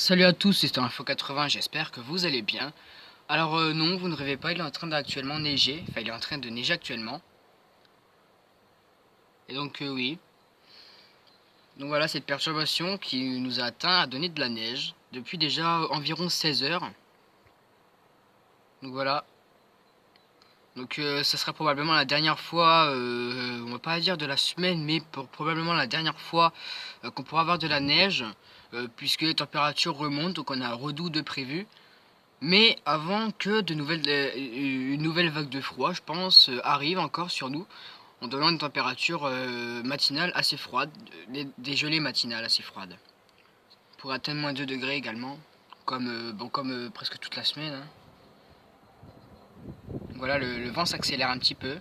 Salut à tous, c'est Info80, j'espère que vous allez bien. Alors non, vous ne rêvez pas, il est en train d'actuellement neiger, enfin il est en train de neiger actuellement. Et donc oui, donc voilà, cette perturbation qui nous a atteint a donné de la neige depuis déjà environ 16 heures. Donc voilà, donc ça sera probablement la dernière fois, on va pas dire de la semaine, mais probablement la dernière fois qu'on pourra avoir de la neige, puisque les températures remontent, donc on a un redout de prévu. Mais avant que une nouvelle vague de froid, je pense, arrive encore sur nous, en donnant une température matinale assez froide, des gelées matinales assez froides. Pour atteindre moins 2 degrés également, comme presque toute la semaine, hein. Voilà, le vent s'accélère un petit peu.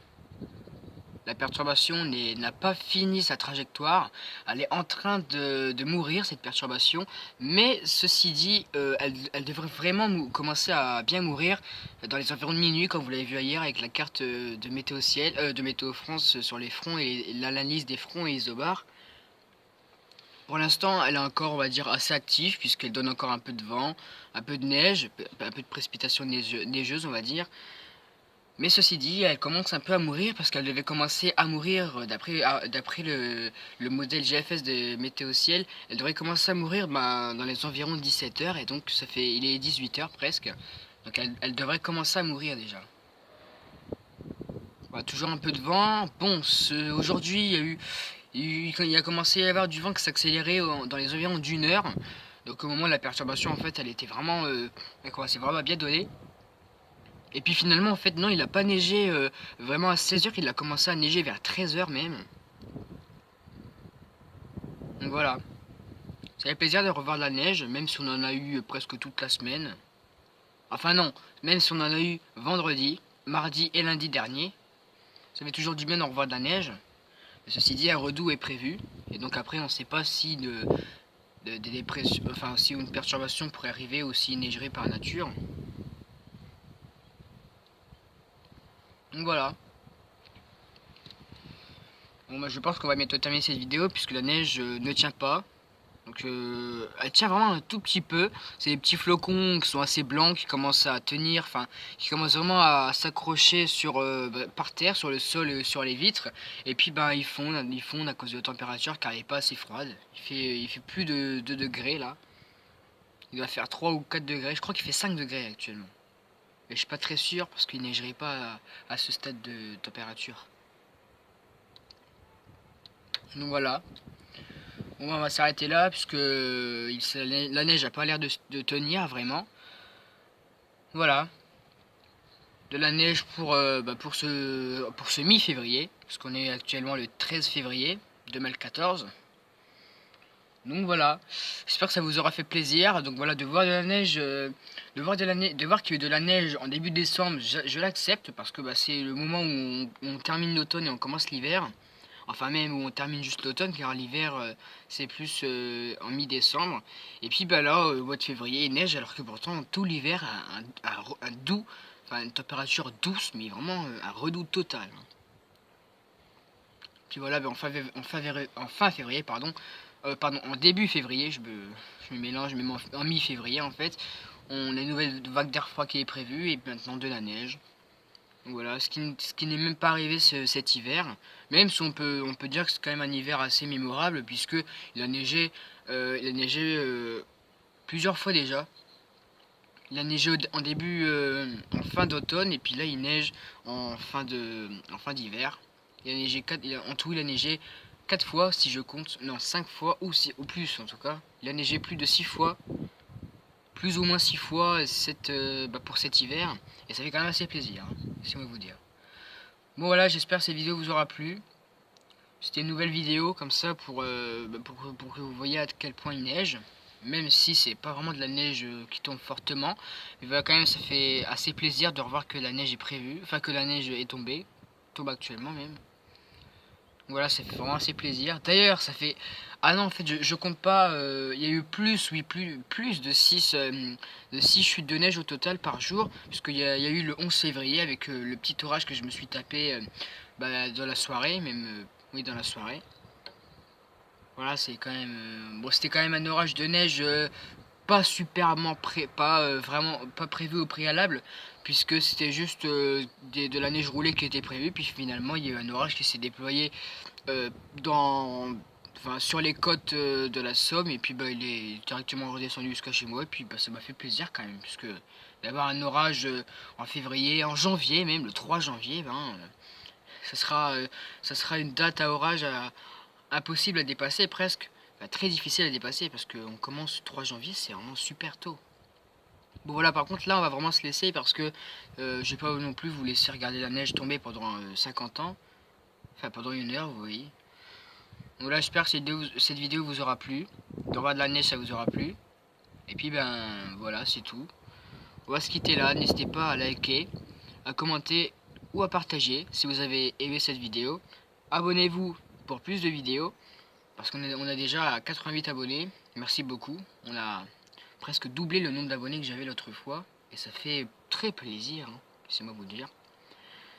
La perturbation n'a pas fini sa trajectoire, elle est en train de mourir cette perturbation, mais ceci dit, elle devrait vraiment commencer à bien mourir dans les environs de minuit, comme vous l'avez vu hier avec la carte de Météo Ciel, de Météo France sur les fronts et l'analyse des fronts et isobars. Pour l'instant, elle est encore, on va dire, assez active puisqu'elle donne encore un peu de vent, un peu de neige, un peu de précipitation neigeuse, on va dire. Mais ceci dit, elle commence un peu à mourir parce qu'elle devait commencer à mourir d'après le modèle GFS de Météo Ciel. Elle devrait commencer à mourir dans les environs de 17 heures et donc il est 18 heures presque. Donc elle devrait commencer à mourir déjà. Voilà, toujours un peu de vent. Bon, aujourd'hui il a commencé à y avoir du vent qui s'accélérait dans les environs d'une heure. Donc au moment de la perturbation, en fait, elle était vraiment, elle commençait vraiment à bien donner. Et puis finalement, en fait, non, il a pas neigé vraiment à 16 heures, il a commencé à neiger vers 13 heures même. Donc voilà. Ça fait plaisir de revoir de la neige, même si on en a eu presque toute la semaine. Enfin non, même si on en a eu vendredi, mardi et lundi dernier. Ça fait toujours du bien d'en revoir de la neige. Mais ceci dit, un redout est prévu. Et donc après, on ne sait pas si si une perturbation pourrait arriver ou s'il neigerait par nature. Donc voilà. Bon bah je pense qu'on va bientôt terminer cette vidéo puisque la neige ne tient pas. Donc elle tient vraiment un tout petit peu. C'est des petits flocons qui sont assez blancs qui commencent à tenir, enfin qui commencent vraiment à s'accrocher par terre, sur le sol, sur les vitres. Et puis ben ils fondent à cause de la température car elle n'est pas assez froide. Il fait plus de 2 degrés là. Il doit faire 3 ou 4 degrés. Je crois qu'il fait 5 degrés actuellement. Mais je suis pas très sûr parce qu'il neigerait pas à ce stade de température. Donc voilà. Bon, on va s'arrêter là puisque la neige n'a pas l'air de tenir vraiment. Voilà. De la neige pour ce mi-février, parce qu'on est actuellement le 13 février 2014. Donc voilà, j'espère que ça vous aura fait plaisir. Donc voilà, de voir de la neige, de voir qu'il y a eu de la neige en début décembre, je l'accepte parce que c'est le moment où on termine l'automne et on commence l'hiver. Enfin même où on termine juste l'automne car l'hiver c'est plus en mi-décembre. Et puis là au mois de février il neige alors que pourtant tout l'hiver un doux, enfin une température douce mais vraiment un redout total. Puis voilà, en fin février, en début février, je me mélange, même en mi-février en fait, on a une nouvelle vague d'air froid qui est prévue et maintenant de la neige. Donc voilà, ce qui n'est même pas arrivé cet hiver, même si on peut dire que c'est quand même un hiver assez mémorable puisque il a neigé plusieurs fois déjà. Il a neigé en fin d'automne et puis là il neige en fin d'hiver. En tout il a neigé 4 fois si je compte, non 5 fois ou plus en tout cas. Il a neigé plus de 6 fois, plus ou moins 6 fois pour cet hiver et ça fait quand même assez plaisir, hein, si on veut vous dire. Bon voilà, j'espère que cette vidéo vous aura plu. C'était une nouvelle vidéo comme ça pour que vous voyez à quel point il neige. Même si c'est pas vraiment de la neige qui tombe fortement. Mais voilà, quand même ça fait assez plaisir de revoir que la neige est prévue. Enfin que la neige est tombée. Tombe actuellement même. Voilà, ça fait vraiment assez plaisir. D'ailleurs, ça fait... Ah non, en fait, je compte pas. Il y a eu plus de 6 chutes de neige au total par jour. Puisqu'il y a eu le 11 février avec le petit orage que je me suis tapé dans la soirée. Oui, dans la soirée. Voilà, c'est quand même... bon, c'était quand même un orage de neige pas superment vraiment pas prévu au préalable, puisque c'était juste de la neige roulée qui était prévue, puis finalement il y a eu un orage qui s'est déployé dans sur les côtes de la Somme, et puis bah, il est directement redescendu jusqu'à chez moi, et puis bah, ça m'a fait plaisir quand même, puisque d'avoir un orage en février, en janvier même, le 3 janvier, ça sera, ça sera une date à orage impossible à dépasser presque, très difficile à dépasser, parce qu'on commence le 3 janvier, c'est vraiment super tôt. Bon voilà, par contre là on va vraiment se laisser, parce que je vais pas non plus vous laisser regarder la neige tomber pendant 50 ans, enfin pendant 1 heure, vous voyez. Donc là j'espère que cette vidéo vous aura plu, de voir de la neige ça vous aura plu, et puis ben voilà, c'est tout. On va se quitter là, n'hésitez pas à liker, à commenter ou à partager si vous avez aimé cette vidéo. Abonnez-vous pour plus de vidéos, parce on a déjà 88 abonnés, merci beaucoup. On a presque doublé le nombre d'abonnés que j'avais l'autre fois, et ça fait très plaisir, hein, laissez-moi vous dire.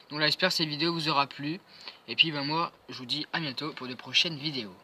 Donc là j'espère que cette vidéo vous aura plu, et puis ben moi je vous dis à bientôt pour de prochaines vidéos.